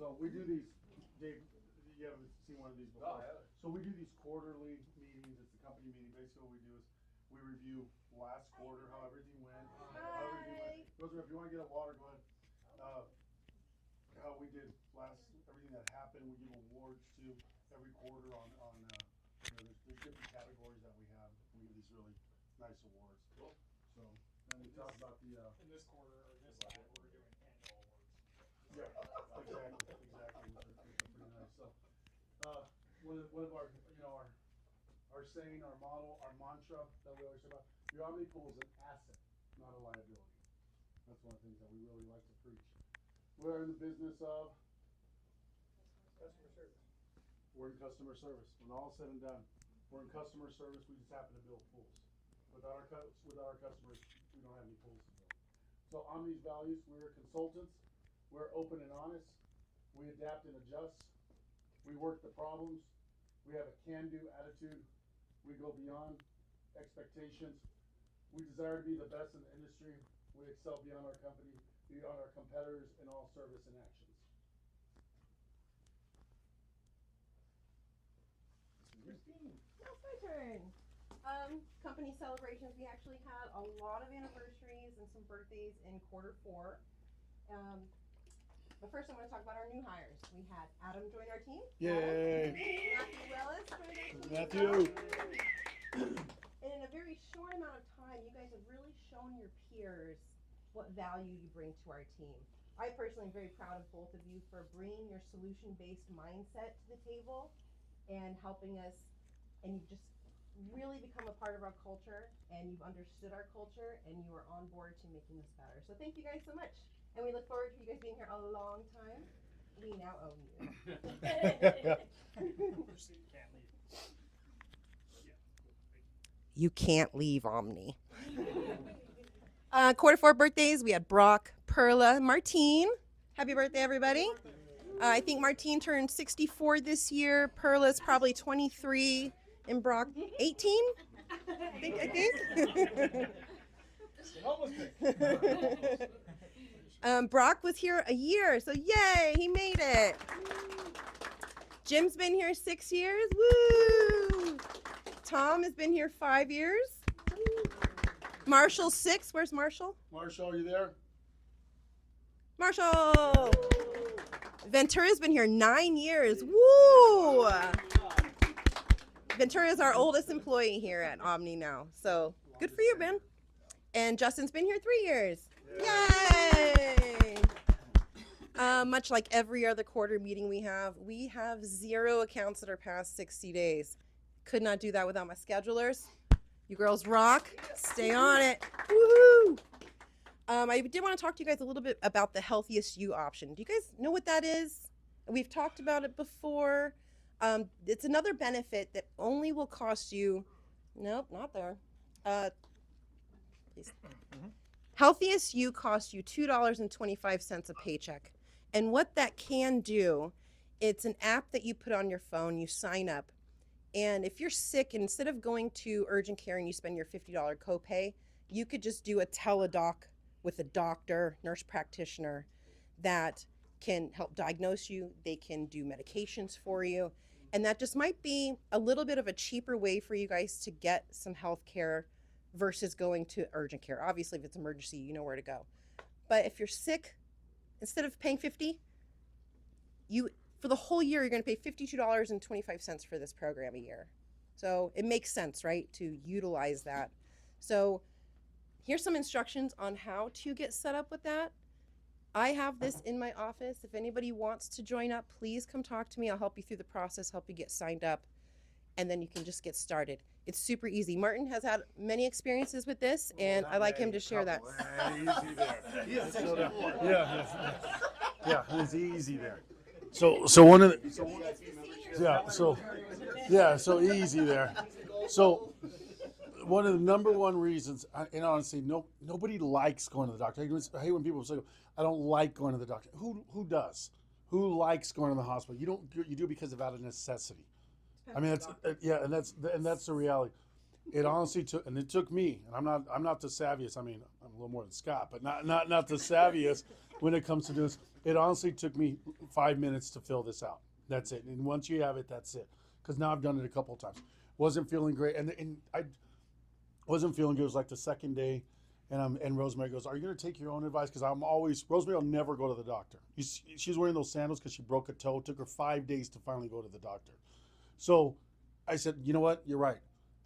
So we do these, Dave, you haven't seen one of these before. No, I haven't. So we do these quarterly meetings, it's a company meeting, basically what we do is we review last quarter, how everything went. Those are, if you wanna get a water, go ahead. How we did everything that happened, we give awards to every quarter on, there's different categories that we have, we give these really nice awards. Cool. So, then we talk about the, In this quarter, or this lab, we're doing annual awards. yeah, exactly, which are pretty nice, so, one of our, our saying, our motto, our mantra that we always say about, your Omni pool is an asset, not a liability. That's one of the things that we really like to preach. We're in the business of, Customer service. we're in customer service. When all is said and done, we're in customer service, we just happen to build pools. Without our customers, we don't have any pools to build. So Omni's values, we're consultants, we're open and honest, we adapt and adjust, we work the problems, we have a can-do attitude, we go beyond expectations, we desire to be the best in the industry, we excel beyond our company, beyond our competitors in all service and actions. Christine, now it's my turn. Company celebrations, we actually had a lot of anniversaries and some birthdays in Q4. But first I'm gonna talk about our new hires. We had Adam join our team. Yay! Matthew Willis joined our team. Matthew! And in a very short amount of time, you guys have really shown your peers what value you bring to our team. I personally am very proud of both of you for bringing your solution-based mindset to the table and helping us, and you've just really become a part of our culture, and you've understood our culture, and you are on board to making this better. So thank you guys so much, and we look forward to you guys being here a long time. We now own you. Proceed, can't leave. Yeah. You can't leave Omni. Q4 birthdays, we had Brock, Perla, Martine. Happy birthday, everybody. I think Martine turned 64 this year. Perla's probably 23 and Brock 18. I think. Brock was here a year, so yay, he made it. Jim's been here 6 years. Woo! Tom has been here 5 years. Marshall's 6. Where's Marshall? Marshall, are you there? Marshall! Ventura's been here 9 years. Woo! Ventura is our oldest employee here at Omni now. So good for you, Ben. And Justin's been here 3 years. Yay! Much like every other quarter meeting we have 0 accounts that are past 60 days. Could not do that without my schedulers. You girls rock. Stay on it. Woohoo! I did want to talk to you guys a little bit about the Healthiest You option. Do you guys know what that is? We've talked about it before. It's another benefit that only will cost you, nope, not there. Please. Healthiest You costs you $2.25 a paycheck. And what that can do, it's an app that you put on your phone, you sign up. And if you're sick, instead of going to urgent care and you spend your $50 copay, you could just do a teledoc with a doctor, nurse practitioner that can help diagnose you. They can do medications for you. And that just might be a little bit of a cheaper way for you guys to get some health care versus going to urgent care. Obviously, if it's emergency, you know where to go. But if you're sick, instead of paying $50, for the whole year, you're going to pay $52.25 for this program a year. So it makes sense, right, to utilize that. So here's some instructions on how to get set up with that. I have this in my office. If anybody wants to join up, please come talk to me. I'll help you through the process, help you get signed up, and then you can just get started. It's super easy. Martin has had many experiences with this, and I'd like him to share that. Easy there. Yeah, it's easy there. So one of the, so easy there. So one of the number one reasons, and honestly, nobody likes going to the doctor. I hate when people say, "I don't like going to the doctor." Who does? Who likes going to the hospital? You do because of out of necessity. I mean, and that's the reality. It honestly took me, and I'm not the savviest. I mean, I'm a little more than Scott, but not the savviest when it comes to this. It honestly took me 5 minutes to fill this out. That's it. And once you have it, that's it. Because now I've done it a couple of times. Wasn't feeling great, and I wasn't feeling good. It was like the second day, and Rosemary goes, "Are you going to take your own advice?" Because I'm always Rosemary will never go to the doctor. She's wearing those sandals because she broke a toe. It took her 5 days to finally go to the doctor. So I said, "You know what? You're right."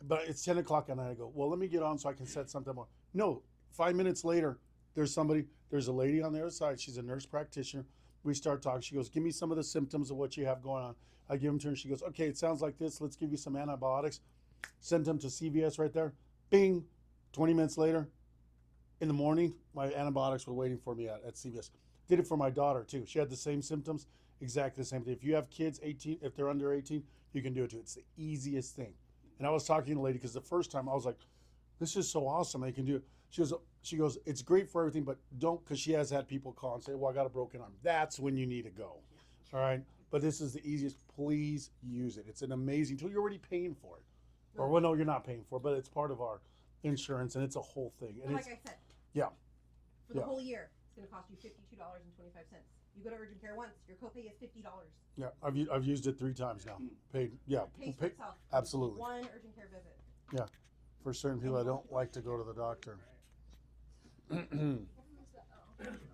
But it's 10 o'clock at night. I go, "Well, let me get on so I can set something up." No, 5 minutes later, there's a lady on the other side. She's a nurse practitioner. We start talking. She goes, "Give me some of the symptoms of what you have going on." I give them to her, and she goes, "Okay, it sounds like this. Let's give you some antibiotics." Sent them to CVS right there. Bing. 20 minutes later, in the morning, my antibiotics were waiting for me at CVS. Did it for my daughter, too. She had the same symptoms, exactly the same thing. If you have kids 18, if they're under 18, you can do it, too. It's the easiest thing. And I was talking to a lady because the first time I was like, this is so awesome. They can do it. She goes, it's great for everything, but don't, because she has had people call and say, well, I got a broken arm. That's when you need to go. All right. But this is the easiest. Please use it. It's an amazing tool. You're already paying for it. Or, well, no, you're not paying for it, but it's part of our insurance, and it's a whole thing. And like I said, yeah. For the whole year, it's going to cost you $52.25. You go to urgent care once, your copay is $50. Yeah, I've used it 3 times now. Paid, yeah. Pays for itself. Absolutely. One urgent care visit. Yeah. For certain people, I don't like to go to the doctor.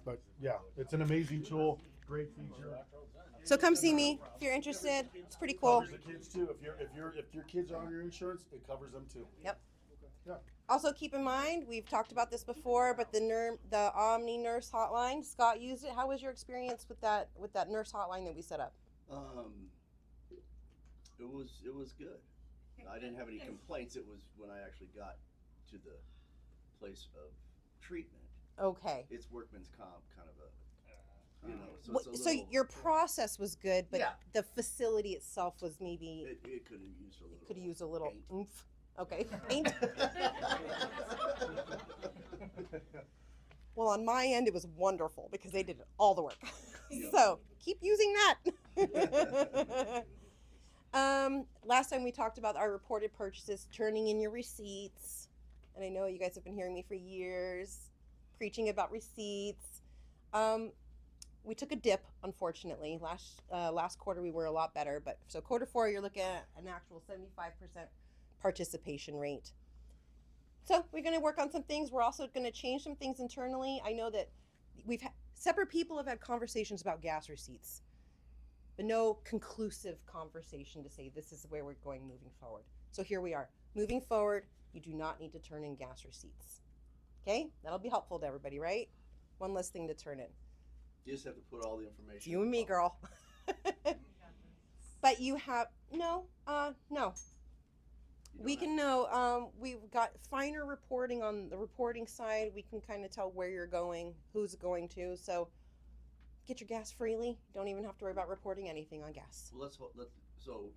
But yeah, it's an amazing tool. Great feature. So come see me if you're interested. It's pretty cool. Covers the kids too. If your kids are on your insurance, it covers them too. Yep. Yeah. Also, keep in mind, we've talked about this before, but the Omni Nurse Hotline, Scott used it. How was your experience with that nurse hotline that we set up? It was good. I didn't have any complaints. It was when I actually got to the place of treatment. Okay. It's workman's comp kind of a, you know. So, What- it's a so little, your process was good, but Yeah. the facility itself was maybe it could have used a little. could use a little paint. oomph. Okay. Paint. Well, on my end, it was wonderful because they did all the work. So keep using that. Last time we talked about our reported purchases, turning in your receipts. And I know you guys have been hearing me for years preaching about receipts. We took a dip, unfortunately. Last quarter we were a lot better, but so quarter 4 you're looking at an actual 75% participation rate. So we're going to work on some things. We're also going to change some things internally. I know that separate people have had conversations about gas receipts, but no conclusive conversation to say this is where we're going moving forward. So here we are. Moving forward, you do not need to turn in gas receipts. Okay? That'll be helpful to everybody, right? One less thing to turn in. You just have to put all the information. It's you and me, girl. But you have no. We can know. We've got finer reporting on the reporting side. We can kind of tell where you're going, who's going to. So get your gas freely. Don't even have to worry about reporting anything on gas. Well, so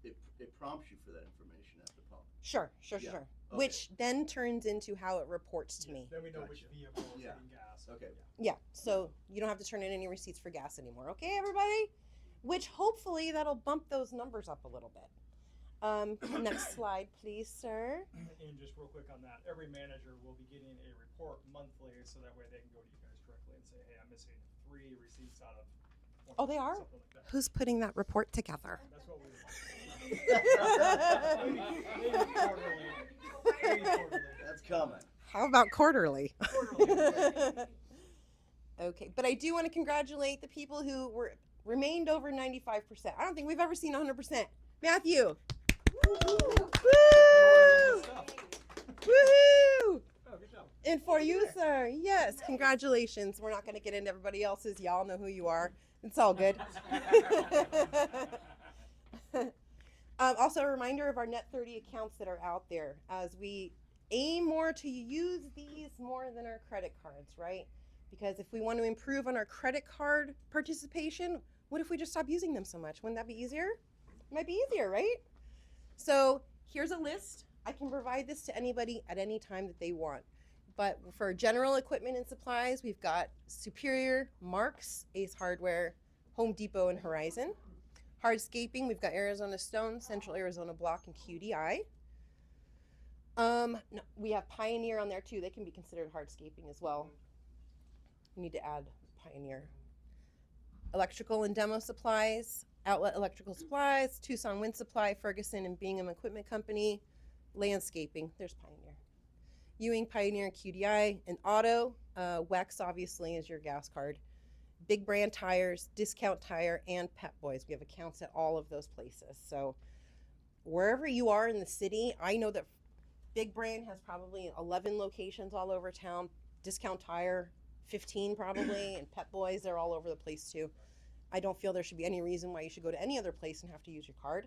it prompts you for that information at the pump. Sure. Yeah. Okay. Which then turns into how it reports to me. Then we know which Gotcha. vehicle is Yeah. getting gas. Okay. Yeah. So you don't have to turn in any receipts for gas anymore. Okay, everybody? Which hopefully that'll bump those numbers up a little bit. Next slide, please, sir. And just real quick on that, every manager will be getting a report monthly, so that way they can go to you guys directly and say, hey, I'm missing 3 receipts out of 20. Oh, they are? Something like that. Who's putting that report together? That's what we want. Maybe quarterly. Maybe quarterly. That's coming. How about quarterly? Quarterly. Okay, but I do want to congratulate the people who remained over 95%. I don't think we've ever seen 100%. Matthew. Woo! Woohoo! Oh, good job. And for you, sir, yes, congratulations. We're not going to get into everybody else's. Y'all know who you are. It's all good. Also, a reminder of our Net 30 accounts that are out there as we aim more to use these more than our credit cards, right? Because if we want to improve on our credit card participation, what if we just stop using them so much? Wouldn't that be easier? It might be easier, right? So here's a list. I can provide this to anybody at any time that they want. But for general equipment and supplies, we've got Superior, Marks, Ace Hardware, Home Depot, and Horizon. Hardscaping, we've got Arizona Stone, Central Arizona Block, and QDI. No, we have Pioneer on there too. They can be considered hardscaping as well. We need to add Pioneer. electrical and demo supplies, Outlet Electrical Supplies, Tucson Wind Supply, Ferguson and Bingham Equipment Company, landscaping, there's Pioneer, Ewing, Pioneer, and QDI, and auto, Wex obviously is your gas card, Big Brand Tires, Discount Tire, and Pep Boys. We have accounts at all of those places. So wherever you are in the city, I know that Big Brand has probably 11 locations all over town, Discount Tire 15 probably, and Pep Boys, they're all over the place too. I don't feel there should be any reason why you should go to any other place and have to use your card.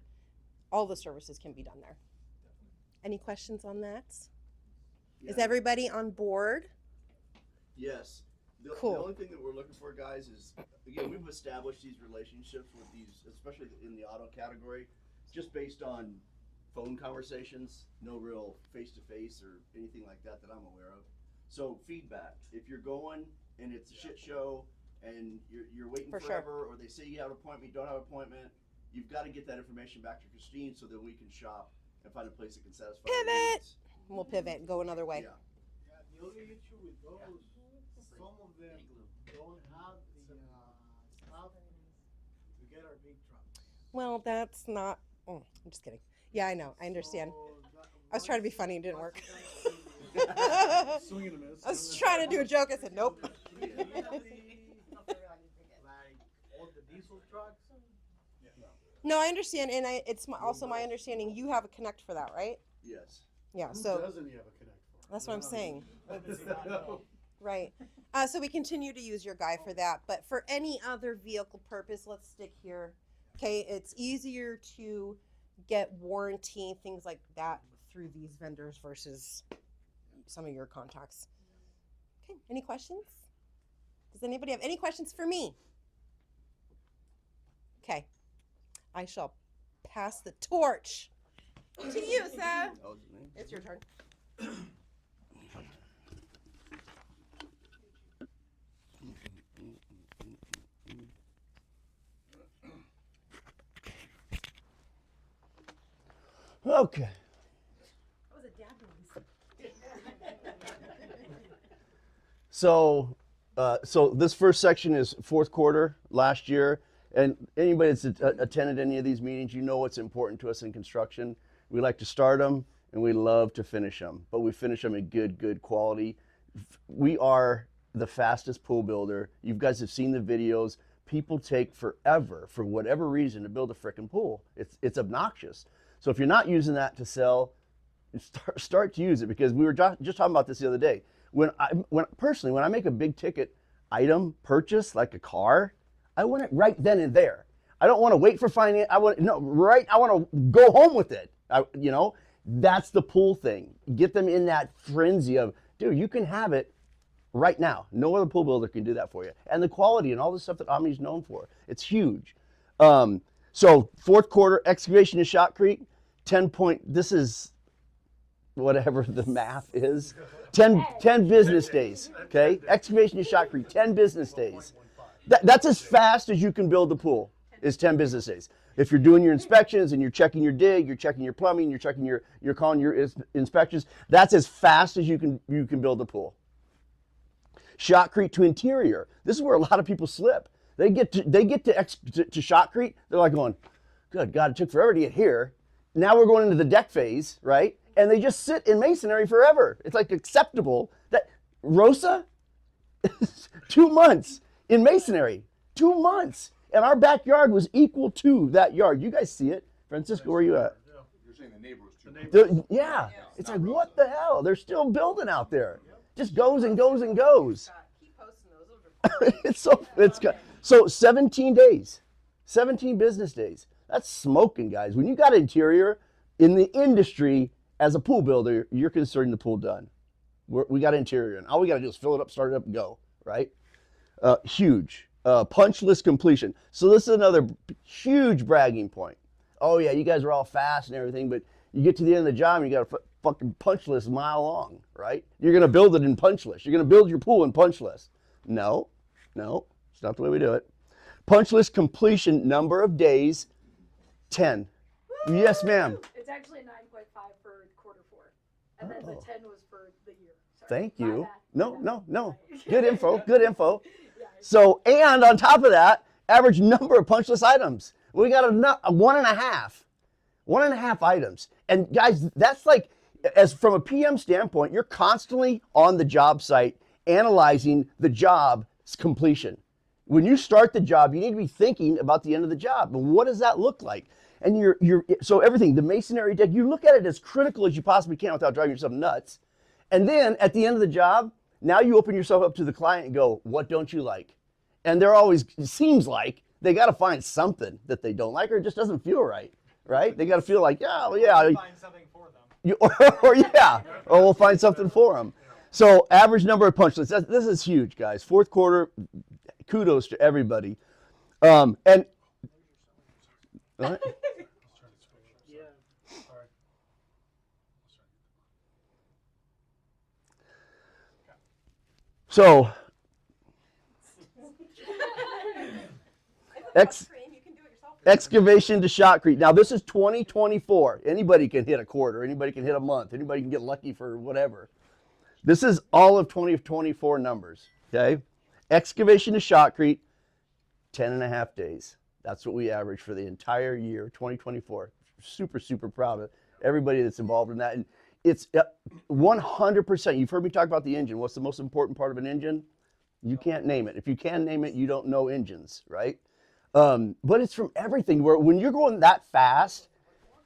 All the services can be done there. Any questions on that? Yeah. Is everybody on board? Yes. Cool. The only thing that we're looking for, guys, is, again, we've established these relationships with these, especially in the auto category, just based on phone conversations, no real face-to-face or anything like that that I'm aware of. So feedback, if you're going and it's a shit show and you're waiting For sure. forever, or they say you have an appointment, you don't have an appointment, you've got to get that information back to Christine so that we can shop and find a place that can satisfy our Pivot. needs. We'll pivot and go another way. Yeah. Yeah, the only issue with those, some of them don't have the stuff to get our big trucks. Well, that's not. I'm just kidding. Yeah, I know. I understand. I was trying to be funny. It didn't work. Swing and a miss. I was trying to do a joke. I said nope. Like all the diesel trucks. No, I understand, and it's also my understanding you have a Connect for that, right? Yes. Yeah. Who So doesn't he have a Connect for? that's what I'm saying. No. Right. So we continue to use your guy for that, but for any other vehicle purpose, let's stick here. Okay, it's easier to get warranty, things like that, through these vendors versus some of your contacts. Okay, any questions? Does anybody have any questions for me? Okay, I shall pass the torch to you, Seth. Oh, is it me? It's your turn. Okay. That was a dad noise. So this first section is fourth quarter last year, and anybody that's attended any of these meetings, you know what's important to us in construction. We like to start them, and we love to finish them, but we finish them in good quality. We are the fastest pool builder. You guys have seen the videos. People take forever, for whatever reason, to build a frickin' pool. It's obnoxious. So if you're not using that to sell, start to use it, because we were just talking about this the other day. When I make a big ticket item purchase, like a car, I want it right then and there. I don't want to wait for finance. I want to go home with it. That's the pool thing. Get them in that frenzy of, dude, you can have it right now. No other pool builder can do that for you. And the quality and all the stuff that Omni's known for, it's huge. So fourth quarter, excavation in Shotcrete, this is whatever the math is, 10 business days, okay? Excavation in Shotcrete, 10 business days. That's as fast as you can build the pool, is 10 business days. If you're doing your inspections and you're checking your dig, you're checking your plumbing, you're checking you're calling your inspections, that's as fast as you can build the pool. Shotcrete to interior, this is where a lot of people slip. They get to Shotcrete, they're like going, good God, it took forever to get here. Now we're going into the deck phase, right? And they just sit in masonry forever. It's like acceptable. That Rosa, 2 months in masonry, 2 months. And our backyard was equal to that yard. You guys see it. Francisco, where are you at? You're saying the neighbor was too. Yeah. It's like, what the hell? They're still building out there. Just goes and goes and goes. Keep posting those. It's good. So 17 days, 17 business days. That's smoking, guys. When you got interior in the industry as a pool builder, you're considering the pool done. We got interior, and all we got to do is fill it up, start it up, and go, right? Huge. Punch list completion. So this is another huge bragging point. Oh, yeah, you guys are all fast and everything, but you get to the end of the job, and you got a fucking punch list a mile long, right? You're going to build it in punch list. You're going to build your pool in punch list. No, it's not the way we do it. Punch list completion, number of days, 10. Woo! Yes, ma'am. It's actually 9.5 for quarter 4, and then the 10 was for the year. Sorry. Thank you. My bad. No. Good info. Yeah, So, and on top of that, Average number of punch list items. We got a 1.5. 1.5 items. And guys, that's like, as from a PM standpoint, you're constantly on the job site analyzing the job's completion. When you start the job, you need to be thinking about the end of the job. And what does that look like? And so everything, the masonry deck, you look at it as critical as you possibly can without driving yourself nuts. And then at the end of the job, now you open yourself up to the client and go, what don't you like? And they're always, it seems like, they got to find something that they don't like, or it just doesn't feel right, right? They got to feel like, yeah, well, yeah. Find something for them. Or we'll find something for them. So average number of punch lists. This is huge, guys. Fourth quarter, kudos to everybody. And what? Yeah. So excavation to shotcrete. Now this is 2024. Anybody can hit a quarter. Anybody can hit a month. Anybody can get lucky for whatever. This is all of 2024 numbers. Okay. Excavation to shotcrete, 10.5 days. That's what we average for the entire year, 2024. Super, super proud of everybody that's involved in that. And it's 100%. You've heard me talk about the engine. What's the most important part of an engine? You can't name it. If you can name it, you don't know engines, right? But it's from everything. Where when you're going that fast,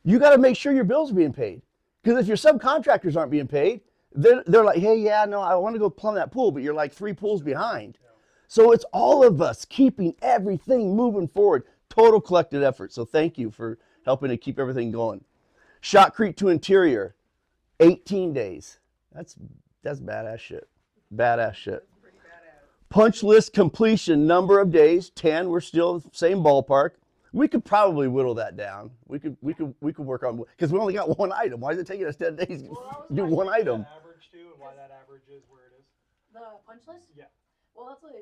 you got to make sure your bills are being paid. Because if your subcontractors aren't being paid, they're like, hey, yeah, no, I want to go plumb that pool, but you're like 3 pools behind. So it's all of us keeping everything moving forward. Total collective effort. So thank you for helping to keep everything going. Shotcrete to interior, 18 days. That's badass shit. Badass shit. Punch list completion, number of days, 10. We're still same ballpark. We could probably whittle that down. We could work on, because we only got one item. Why is it taking us 10 days to do one item? Average too, and why that average is where it is. The punch list? Yeah. Well, that's what,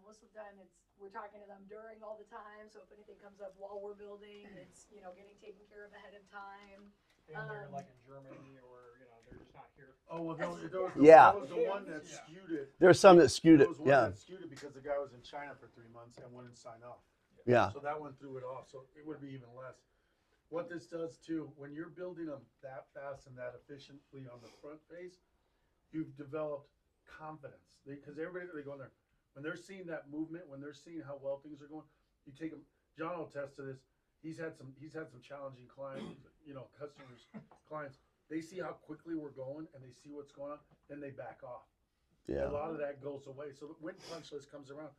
most of the time we're talking to them during all the time, so if anything comes up while we're building, it's, getting taken care of ahead of time. And they're like in Germany, or they're just not here. Oh, well, there was Yeah. the one that skewed it. There's some that skewed it. There was one Yeah. that skewed it because the guy was in China for 3 months and wouldn't sign off. Yeah. So that one threw it off. So it would be even less. What this does too, when you're building them that fast and that efficiently on the front face, you've developed confidence. Because everybody they go in there, when they're seeing that movement, when they're seeing how well things are going, you take them. John will attest to this. He's had some challenging clients, customers, clients. They see how quickly we're going and they see what's going on, then they back off. Yeah. A lot of that goes away. So when punch list comes around,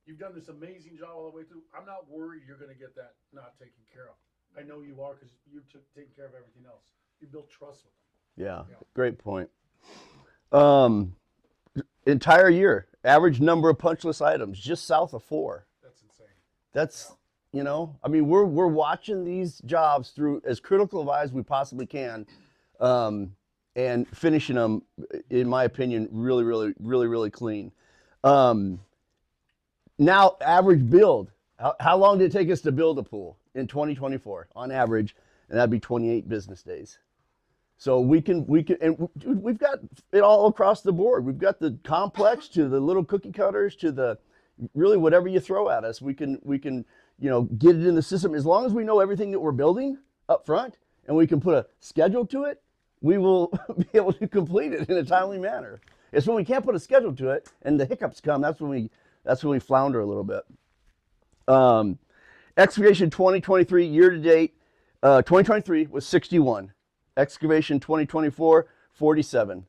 you've done this amazing job all the way through. I'm not worried you're going to get that not taken care of. I know you are, because you took taking care of everything else. You built trust with them. Yeah. Yeah. Great point. Entire year, average number of punch list items, just south of 4. That's insane. That's, we're watching these jobs through as critical of eyes we possibly can, and finishing them, in my opinion, really, really, really, really clean. Now, average build. How long did it take us to build a pool in 2024 on average? And that'd be 28 business days. So we can, and dude, we've got it all across the board. We've got the complex to the little cookie cutters to the really whatever you throw at us. We can, get it in the system. As long as we know everything that we're building up front and we can put a schedule to it, we will be able to complete it in a timely manner. It's when we can't put a schedule to it and the hiccups come, that's when we flounder a little bit. Excavation 2023 year to date, 2023 was 61. Excavation 2024, 47.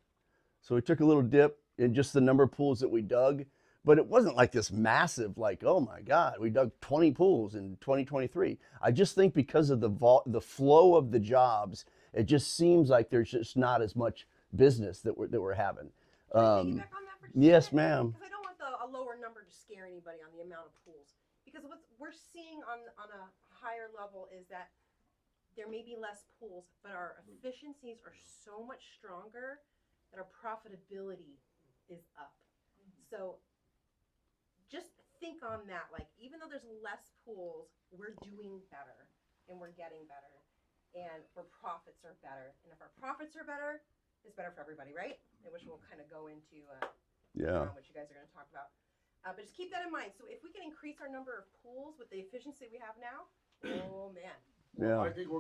So we took a little dip in just the number of pools that we dug, but it wasn't like this massive, like, oh my God, we dug 20 pools in 2023. I just think because of the flow of the jobs, it just seems like there's just not as much business that we're having. Can I piggyback on that for just a Yes, second? ma'am. Because I don't want a lower number to scare anybody on the amount of pools. Because what we're seeing on a higher level is that there may be less pools, but our efficiencies are so much stronger that our profitability is up. So just think on that. Like, even though there's less pools, we're doing better and we're getting better, and our profits are better. And if our profits are better, it's better for everybody, right? Which we'll kind of go into Yeah. what you guys are going to talk about. But just keep that in mind. So if we can increase our number of pools with the efficiency we have now, oh man. Yeah. I think we're